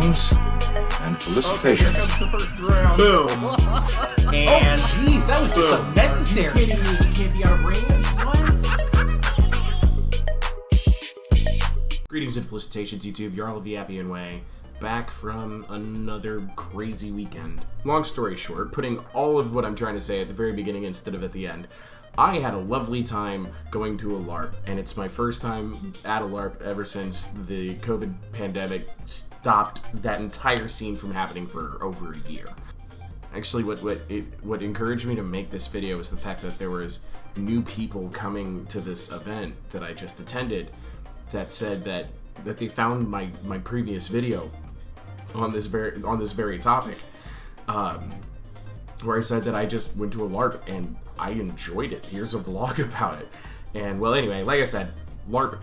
Greetings and felicitations. Okay, here comes the first round. Boom. And Jeez, that was just boom. unnecessary. You kidding me? You can't be out of range? What? Greetings and felicitations, YouTube. You're all the Appian Way, back from another crazy weekend. Long story short, putting all of what I'm trying to say at the very beginning instead of at the end, I had a lovely time going to a LARP, and it's my first time at a LARP ever since the COVID pandemic stopped that entire scene from happening for over a year. Actually, what encouraged me to make this video was the fact that there was new people coming to this event that I just attended that said that they found my previous video on this very topic, where I said that I just went to a LARP and I enjoyed it. Here's a vlog about it. And well, anyway, like I said, LARP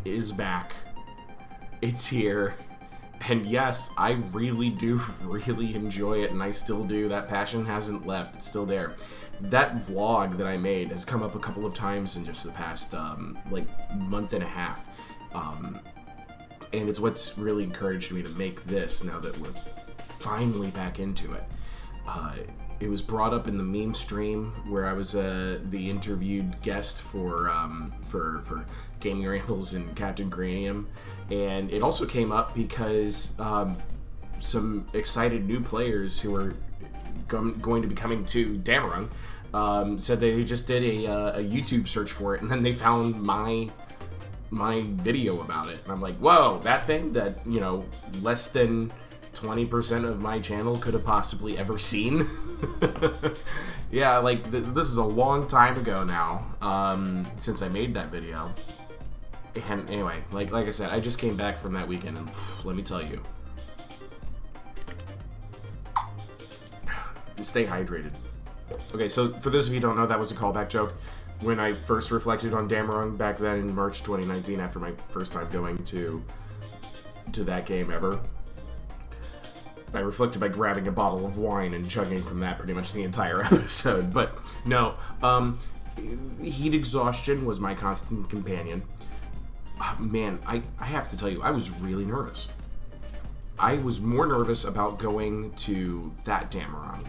is back. It's here. And yes, I really do really enjoy it, and I still do. That passion hasn't left. It's still there. That vlog that I made has come up a couple of times in just the past like month and a half. And it's what's really encouraged me to make this now that we're finally back into it. It was brought up in the meme stream where I was the interviewed guest for Gaming Rambles and Captain Cranium, and it also came up because some excited new players who are going to be coming to Dammerung said they just did a YouTube search for it, and then they found my video about it, and I'm like, whoa, that thing that, you know, less than 20% of my channel could have possibly ever seen. Yeah, like this is a long time ago now, since I made that video. And anyway, like I said, I just came back from that weekend, and let me tell you, stay hydrated. Okay, so for those of you who don't know, that was a callback joke. When I first reflected on Dammerung back then in March 2019, after my first time going to that game ever, I reflected by grabbing a bottle of wine and chugging from that pretty much the entire episode. But no, heat exhaustion was my constant companion. Man, I have to tell you, I was really nervous. I was more nervous about going to that Dammerung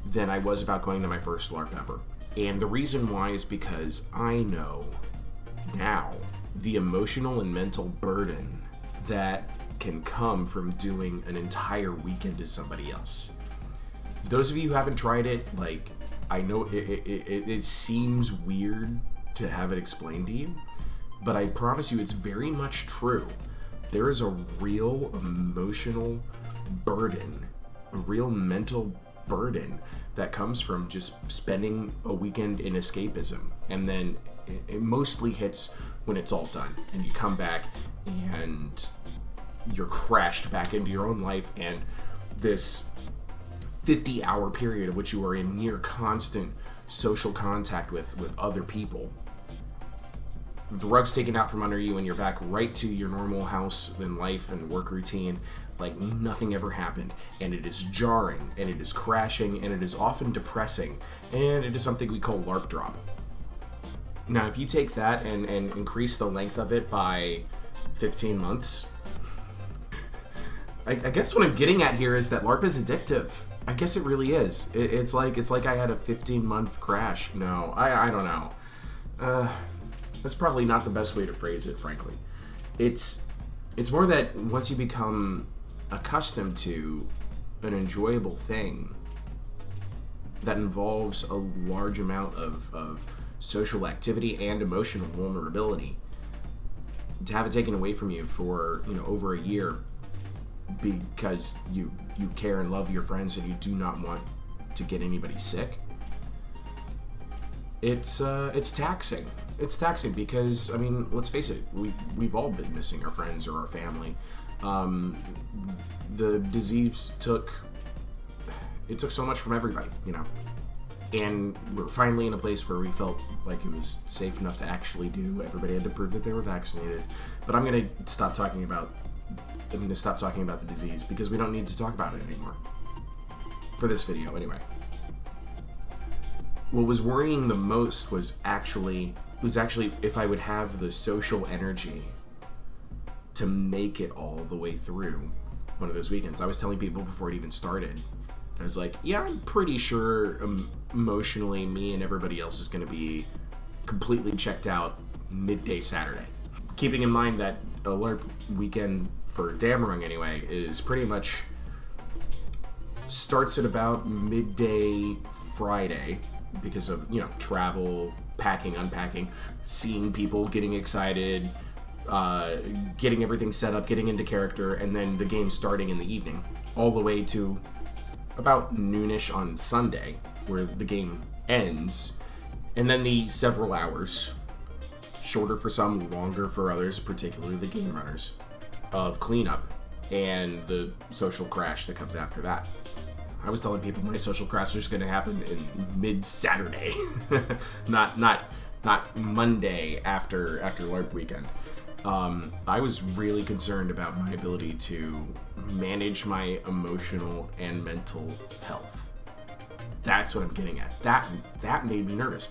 than I was about going to my first LARP ever. And the reason why is because I know now the emotional and mental burden that can come from doing an entire weekend to somebody else. Those of you who haven't tried it, like, I know it seems weird to have it explained to you, but I promise you it's very much true. There is a real emotional burden, a real mental burden that comes from just spending a weekend in escapism, and then it mostly hits when it's all done and you come back and you're crashed back into your own life, and this 50-hour period of which you are in near constant social contact with other people. The rug's taken out from under you and you're back right to your normal house and life and work routine like nothing ever happened, and it is jarring, and it is crashing, and it is often depressing, and it is something we call LARP drop. Now, if you take that and increase the length of it by 15 months, I guess what I'm getting at here is that LARP is addictive. I guess it really is. It's like I had a 15-month crash. No, I don't know. That's probably not the best way to phrase it, frankly. It's more that once you become accustomed to an enjoyable thing that involves a large amount of social activity and emotional vulnerability, to have it taken away from you for, you know, over a year because you care and love your friends and you do not want to get anybody sick, it's taxing. It's taxing because, I mean, let's face it, we've all been missing our friends or our family. The disease took so much from everybody, you know, and we're finally in a place where we felt like it was safe enough to actually do. Everybody had to prove that they were vaccinated. But I'm gonna stop talking about the disease because we don't need to talk about it anymore for this video anyway. What was worrying the most was actually if I would have the social energy to make it all the way through one of those weekends. I was telling people before it even started. I was like, yeah, I'm pretty sure emotionally me and everybody else is going to be completely checked out midday Saturday. Keeping in mind that a LARP weekend for Dammerung anyway is pretty much starts at about midday Friday because of, travel, packing, unpacking, seeing people, getting excited, getting everything set up, getting into character, and then the game starting in the evening, all the way to about noonish on Sunday, where the game ends, and then the several hours, shorter for some, longer for others, particularly the game runners, of cleanup and the social crash that comes after that. I was telling people my social crash was going to happen in mid-Saturday, not Monday after LARP weekend. I was really concerned about my ability to manage my emotional and mental health. That's what I'm getting at. That made me nervous.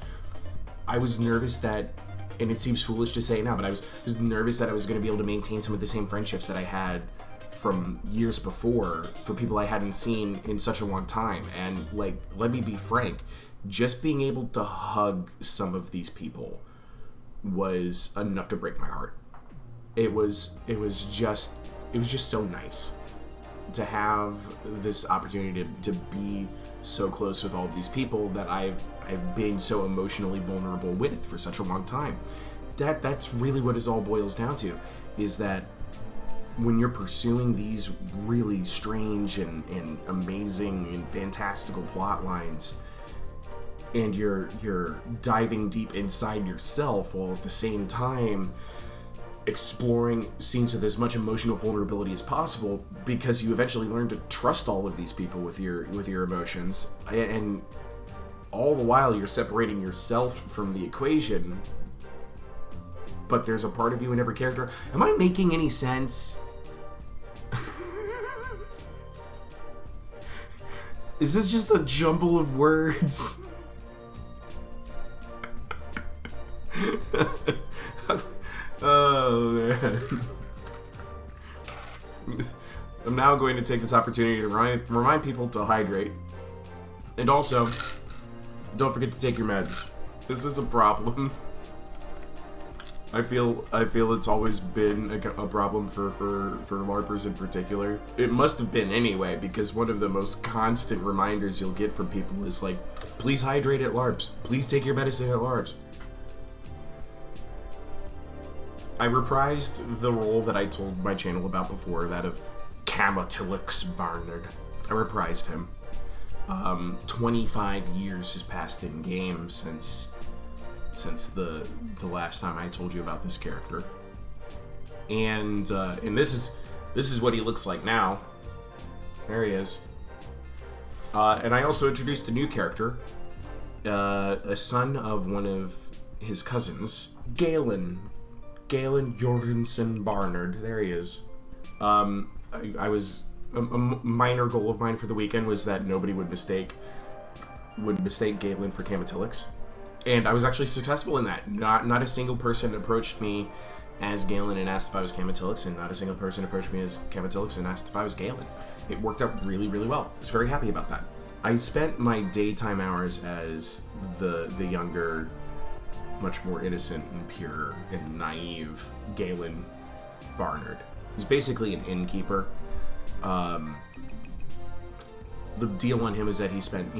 I was nervous that, and it seems foolish to say it now, but I was nervous that I was going to be able to maintain some of the same friendships that I had from years before for people I hadn't seen in such a long time. And let me be frank, just being able to hug some of these people was enough to break my heart. It was just so nice to have this opportunity to be so close with all of these people that I've been so emotionally vulnerable with for such a long time. That's really what it all boils down to, is that when you're pursuing these really strange and amazing and fantastical plot lines, and you're diving deep inside yourself while at the same time exploring scenes with as much emotional vulnerability as possible, because you eventually learn to trust all of these people with your emotions, and all the while you're separating yourself from the equation, but there's a part of you in every character. Am I making any sense? Is this just a jumble of words? Oh, man. I'm now going to take this opportunity to remind people to hydrate. And also, don't forget to take your meds. This is a problem. I feel it's always been a problem for LARPers in particular. It must have been anyway, because one of the most constant reminders you'll get from people is like, please hydrate at LARPs. Please take your medicine at LARPs. I reprised the role that I told my channel about before, that of Camatilix Barnard. I reprised him. 25 years has passed in game since the last time I told you about this character, and this is what he looks like now. There he is. And I also introduced a new character, a son of one of his cousins, Galen Jorgensen Barnard. There he is. I was a minor goal of mine for the weekend was that nobody would mistake Galen for Camatilix. And I was actually successful in that. Not a single person approached me as Galen and asked if I was Camatilix, and not a single person approached me as Camatilix and asked if I was Galen. It worked out really, really well. I was very happy about that. I spent my daytime hours as the younger, much more innocent and pure and naive Galen Barnard. He's basically an innkeeper. The deal on him is that he spent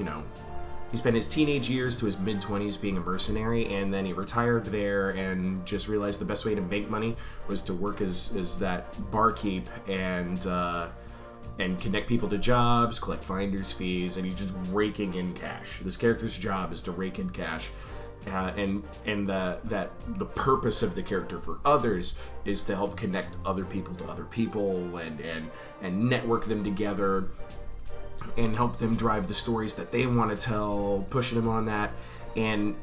his teenage years to his mid-20s being a mercenary, and then he retired there and just realized the best way to make money was to work as that barkeep and connect people to jobs, collect finder's fees, and he's just raking in cash. This character's job is to rake in cash. And the purpose of the character for others is to help connect other people to other people and network them together and help them drive the stories that they want to tell, pushing them on that. And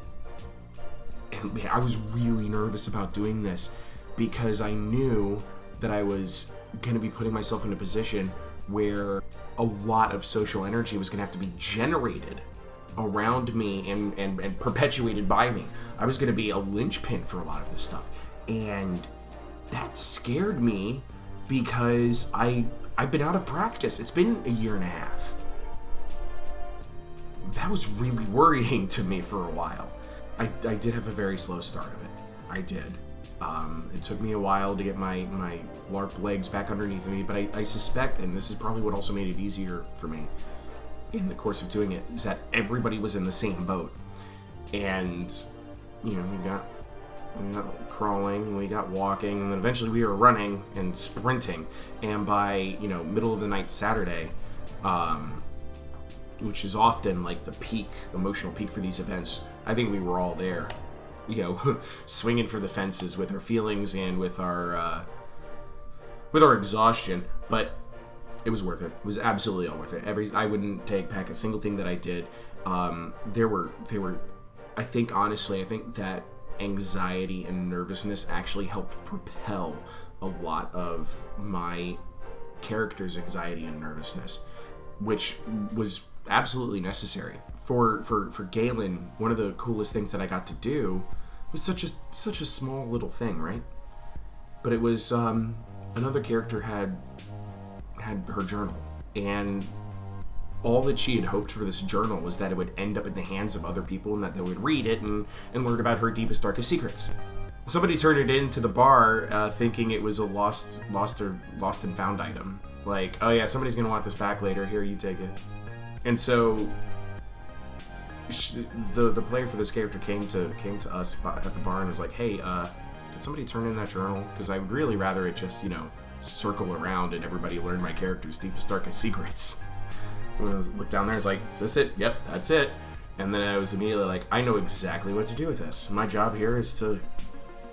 man, I was really nervous about doing this because I knew that I was going to be putting myself in a position where a lot of social energy was going to have to be generated around me and perpetuated by me. I was going to be a linchpin for a lot of this stuff, and that scared me because I I've been out of practice. It's been a year and a half. That was really worrying to me for a while. I did have a very slow start of it. I did. It took me a while to get my LARP legs back underneath me, but I suspect, and this is probably what also made it easier for me in the course of doing it, is that everybody was in the same boat. And, you know, we got crawling, we got walking, and then eventually we were running and sprinting. And by, you know, middle of the night Saturday, which is often like the peak, emotional peak for these events, I think we were all there, you know, swinging for the fences with our feelings and with our exhaustion. But it was worth it. It was absolutely all worth it. I wouldn't take back a single thing that I did. There were. I think that anxiety and nervousness actually helped propel a lot of my character's anxiety and nervousness, which was absolutely necessary. For Galen, one of the coolest things that I got to do was such a small little thing, right? But it was another character had her journal, and all that she had hoped for this journal was that it would end up in the hands of other people and that they would read it and learn about her deepest, darkest secrets. Somebody turned it into the bar thinking it was a lost and found item. Like, oh yeah, somebody's gonna want this back later. Here, you take it. And so the player for this character came to us at the bar and was like, hey, did somebody turn in that journal? Because I would really rather it just, you know, circle around and everybody learn my character's deepest, darkest secrets. When I looked down there, I was like, is this it? Yep, that's it. And then I was immediately like, I know exactly what to do with this. My job here is to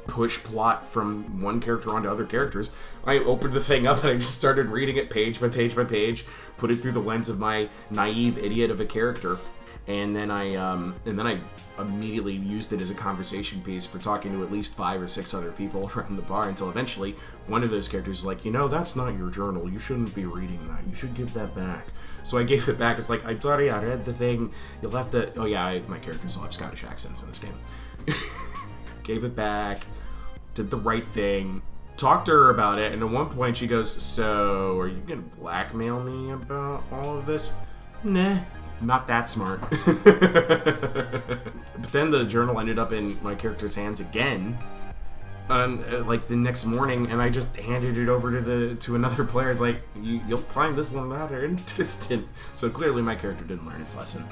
push plot from one character onto other characters. I opened the thing up and I just started reading it page by page by page, put it through the lens of my naive idiot of a character. And then I immediately used it as a conversation piece for talking to at least 5 or 6 other people around the bar, until eventually one of those characters was like, you know, that's not your journal. You shouldn't be reading that. You should give that back. So I gave it back. It's like, I'm sorry, I read the thing. You'll have to... Oh yeah, my characters all have Scottish accents in this game. Gave it back. Did the right thing. Talked to her about it, and at one point she goes, so, are you gonna blackmail me about all of this? Nah. Not that smart. But then the journal ended up in my character's hands again, like the next morning, and I just handed it over to another player. It's like, you'll find this one rather interesting. So clearly my character didn't learn his lesson.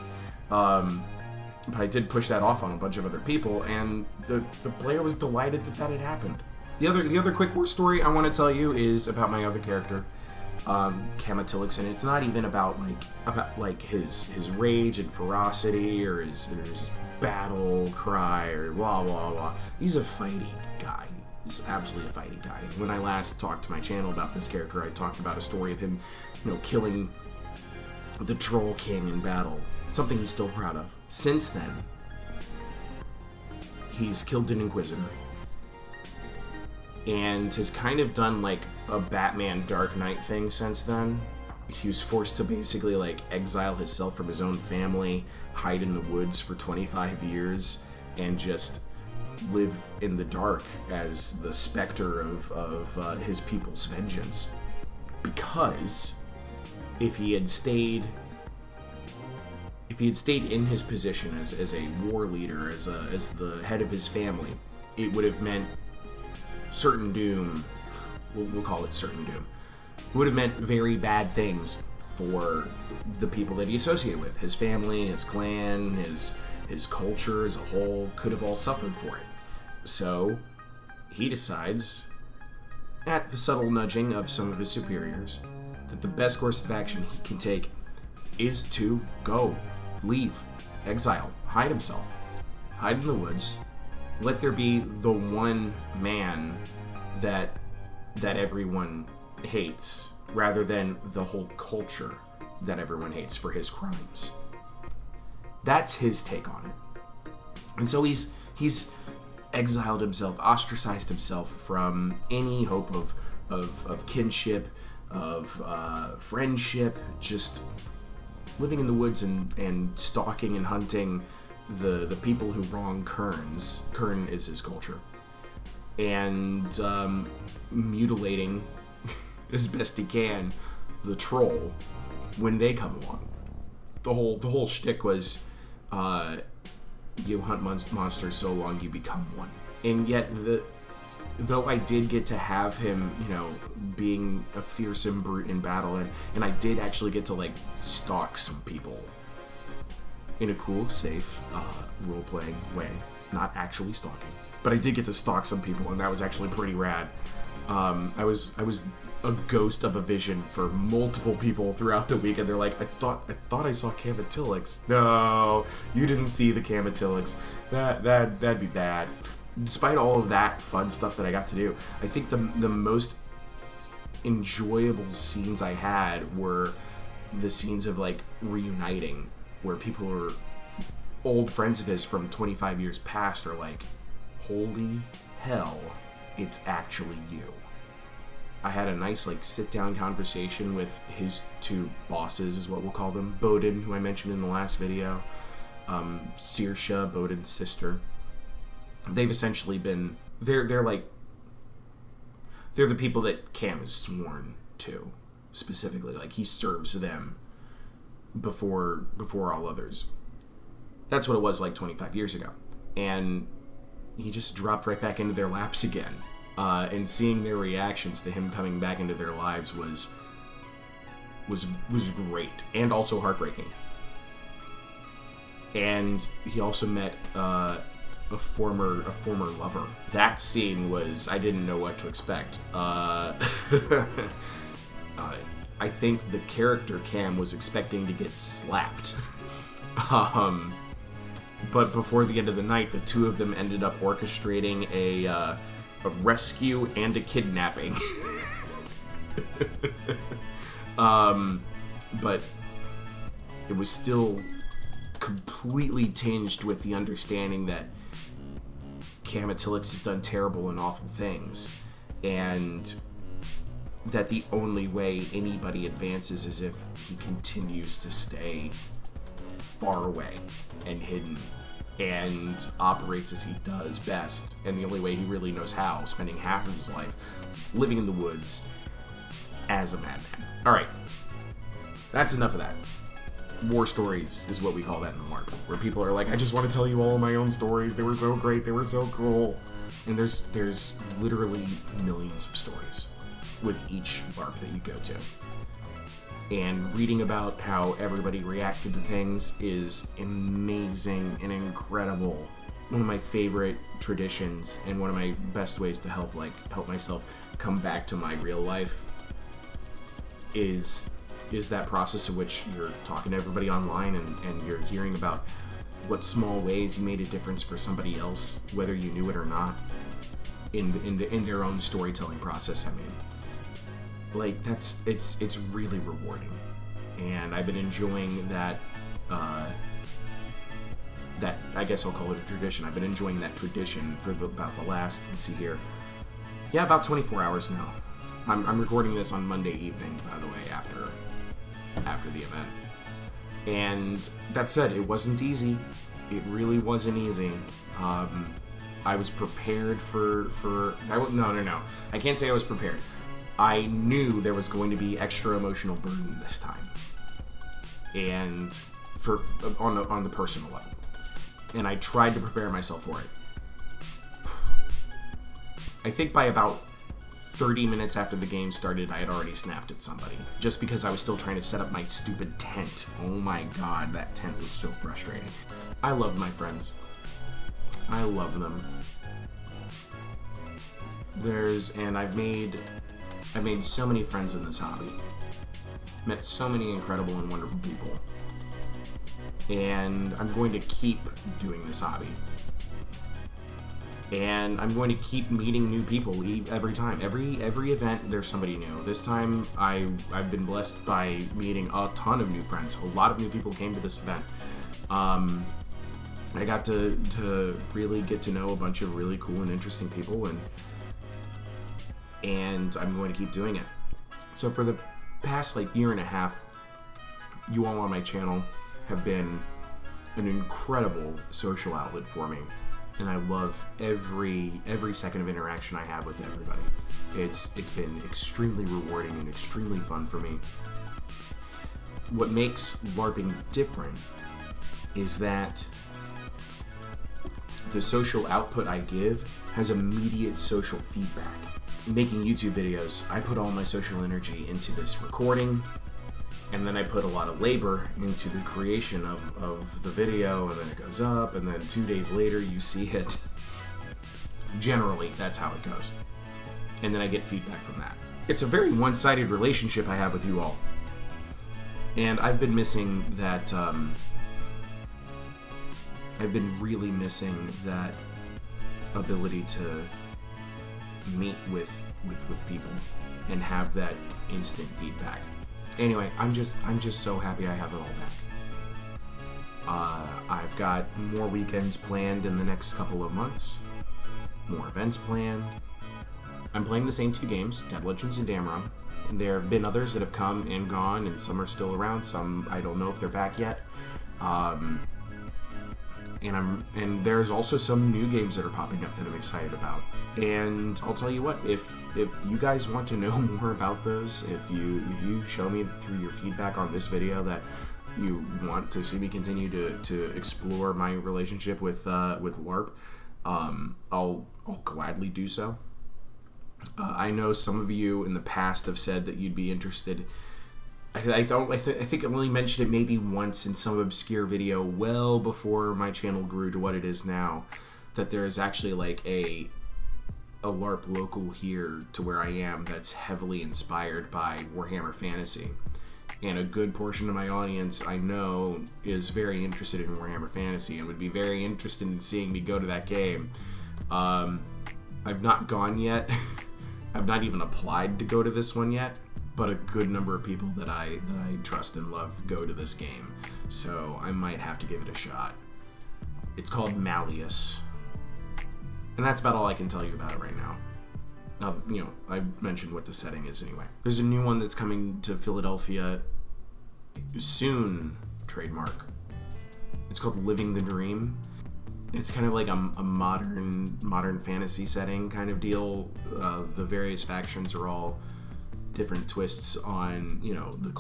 But I did push that off on a bunch of other people, and the player was delighted that had happened. The other quick war story I want to tell you is about my other character, Kamatilix, and it's not even about his rage and ferocity or his battle cry or blah blah blah. He's a fighting guy. He's absolutely a fighting guy. When I last talked to my channel about this character, I talked about a story of him, you know, killing the Troll King in battle. Something he's still proud of. Since then, he's killed an Inquisitor and has kind of done like a Batman Dark Knight thing since then. He was forced to basically like exile himself from his own family, hide in the woods for 25 years, and just live in the dark as the specter of his people's vengeance. Because if he had stayed in his position as a war leader, as the head of his family, it would have meant certain doom. We'll call it certain doom. It would have meant very bad things for the people that he associated with. His family, his clan, his culture as a whole could have all suffered for it. So he decides, at the subtle nudging of some of his superiors, that the best course of action he can take is to go, leave, exile, hide himself, hide in the woods, let there be the one man that everyone hates, rather than the whole culture that everyone hates for his crimes. That's his take on it. And so he's exiled himself, ostracized himself from any hope of kinship, of friendship, just living in the woods and stalking and hunting the people who wrong Kerns. Kern is his culture. And mutilating as best he can the troll when they come along. The whole shtick was, you hunt monsters so long you become one. And yet, though I did get to have him, being a fearsome brute in battle, and I did actually get to, stalk some people in a cool, safe, role-playing way. Not actually stalking. But I did get to stalk some people, and that was actually pretty rad. I was a ghost of a vision for multiple people throughout the week, and they're like, I thought I saw Camatillix. No, you didn't see the Camatillix. That'd be bad. Despite all of that fun stuff that I got to do, I think the most enjoyable scenes I had were the scenes of reuniting, where people are old friends of his from 25 years past are like, holy hell, it's actually you. I had a nice sit-down conversation with his two bosses, is what we'll call them. Bodin, who I mentioned in the last video. Saoirse, Bodin's sister. They've essentially been... They're the people that Cam is sworn to, specifically. He serves them before all others. That's what it was 25 years ago. And he just dropped right back into their laps again. And seeing their reactions to him coming back into their lives was great, and also heartbreaking. And he also met a former lover. That scene was, I didn't know what to expect. I think the character Cam was expecting to get slapped. But before the end of the night, the two of them ended up orchestrating a rescue and a kidnapping. But it was still completely tinged with the understanding that Camatillix has done terrible and awful things, and that the only way anybody advances is if he continues to stay far away and hidden and operates as he does best, and the only way he really knows how, spending half of his life living in the woods as a madman. Alright, that's enough of that. War stories is what we call that in the LARP, where people are like, I just want to tell you all of my own stories, they were so great, they were so cool. And there's literally millions of stories with each LARP that you go to. And reading about how everybody reacted to things is amazing and incredible. One of my favorite traditions and one of my best ways to help myself come back to my real life is that process in which you're talking to everybody online and you're hearing about what small ways you made a difference for somebody else, whether you knew it or not, in their own storytelling process. I mean, it's really rewarding, and I've been enjoying that. That I guess I'll call it a tradition. I've been enjoying that tradition for about the last, let's see here, about 24 hours now. I'm recording this on Monday evening, by the way, after the event. And that said, it wasn't easy. It really wasn't easy. I was prepared no. I can't say I was prepared. I knew there was going to be extra emotional burden this time, and on the personal level. And I tried to prepare myself for it. I think by about 30 minutes after the game started, I had already snapped at somebody, just because I was still trying to set up my stupid tent. Oh my god, that tent was so frustrating. I love my friends. I love them. I've made so many friends in this hobby. Met so many incredible and wonderful people. And I'm going to keep doing this hobby. And I'm going to keep meeting new people every time. Every event, there's somebody new. This time, I've been blessed by meeting a ton of new friends. A lot of new people came to this event. I got to really get to know a bunch of really cool and interesting people, and I'm going to keep doing it. So for the past year and a half, you all on my channel have been an incredible social outlet for me. and I love every second of interaction I have with everybody. It's been extremely rewarding and extremely fun for me. What makes LARPing different is that the social output I give has immediate social feedback. Making YouTube videos, I put all my social energy into this recording, and then I put a lot of labor into the creation of the video, and then it goes up, and then 2 days later you see it. Generally, that's how it goes. And then I get feedback from that. It's a very one-sided relationship I have with you all. And I've been missing that, I've been really missing that ability to meet with people and have that instant feedback. Anyway, I'm just so happy I have it all back. I've got more weekends planned in the next couple of months, more events planned. I'm playing the same 2 games, Dead Legends and Dammerung. And there have been others that have come and gone, and some are still around, some I don't know if they're back yet. And there's also some new games that are popping up that I'm excited about. And I'll tell you what, if you guys want to know more about those, if you show me through your feedback on this video that you want to see me continue to explore my relationship with LARP, I'll gladly do so. I know some of you in the past have said that you'd be interested. I think I only mentioned it maybe once in some obscure video well before my channel grew to what it is now, that there is actually like a LARP local here to where I am that's heavily inspired by Warhammer Fantasy. And a good portion of my audience I know is very interested in Warhammer Fantasy and would be very interested in seeing me go to that game. I've not gone yet. I've not even applied to go to this one yet, but a good number of people that I trust and love go to this game, so I might have to give it a shot. It's called Malleus, and that's about all I can tell you about it right now. I mentioned what the setting is anyway. There's a new one that's coming to Philadelphia soon, trademark. It's called Living the Dream. It's kind of like a modern fantasy setting kind of deal. The various factions are all different twists on, the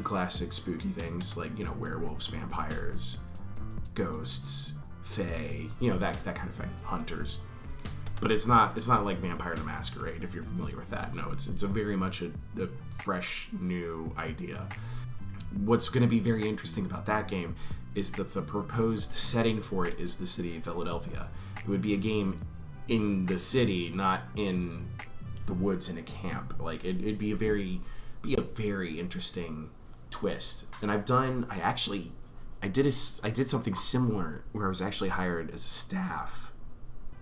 classic spooky things like, werewolves, vampires, ghosts, fae, that kind of thing, hunters. But it's not like Vampire the Masquerade, if you're familiar with that. No, it's a very much a fresh new idea. What's going to be very interesting about that game is that the proposed setting for it is the city of Philadelphia. It would be a game in the city, not in the woods in a camp. Like it'd be a very interesting twist. And I did something similar where I was actually hired as staff.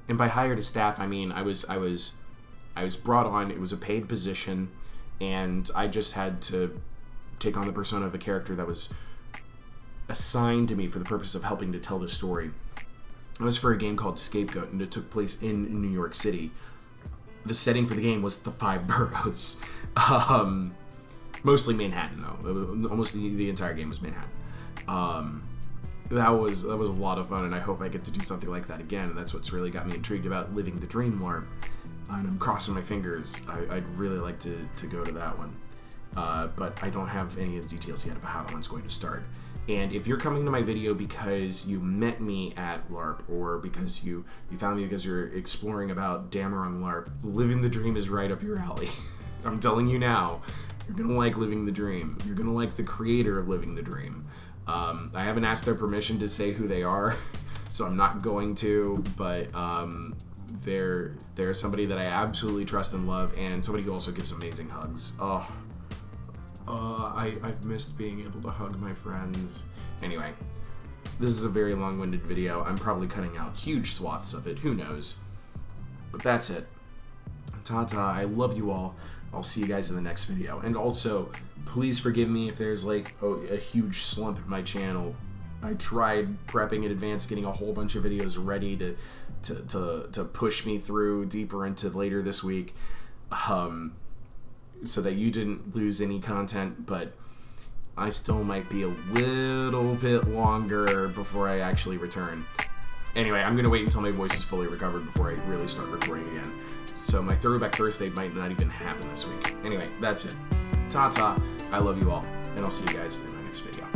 And by hired as staff, I mean I was brought on. It was a paid position, and I just had to take on the persona of a character that was assigned to me for the purpose of helping to tell the story. It was for a game called Scapegoat, and it took place in New York City. The setting for the game was the 5 boroughs. Mostly Manhattan, though. Almost the entire game was Manhattan. That was a lot of fun, and I hope I get to do something like that again. And that's what's really got me intrigued about Living the Dream LARP. And I'm crossing my fingers. I'd really like to go to that one. But I don't have any of the details yet about how that one's going to start. And if you're coming to my video because you met me at LARP, or because you found me because you're exploring about Dammerung Larp, Living the Dream is right up your alley. I'm telling you now, you're going to like Living the Dream. You're going to like the creator of Living the Dream. I haven't asked their permission to say who they are, so I'm not going to, but they're somebody that I absolutely trust and love, and somebody who also gives amazing hugs. I've missed being able to hug my friends. Anyway, this is a very long-winded video. I'm probably cutting out huge swaths of it. Who knows? But that's it. Ta-ta. I love you all. I'll see you guys in the next video. And also, please forgive me if there's like a huge slump in my channel. I tried prepping in advance, getting a whole bunch of videos ready to push me through deeper into later this week. So that you didn't lose any content, but I still might be a little bit longer before I actually return. Anyway, I'm going to wait until my voice is fully recovered before I really start recording again. So my Throwback Thursday might not even happen this week. Anyway, that's it. Ta-ta. I love you all. And I'll see you guys in my next video.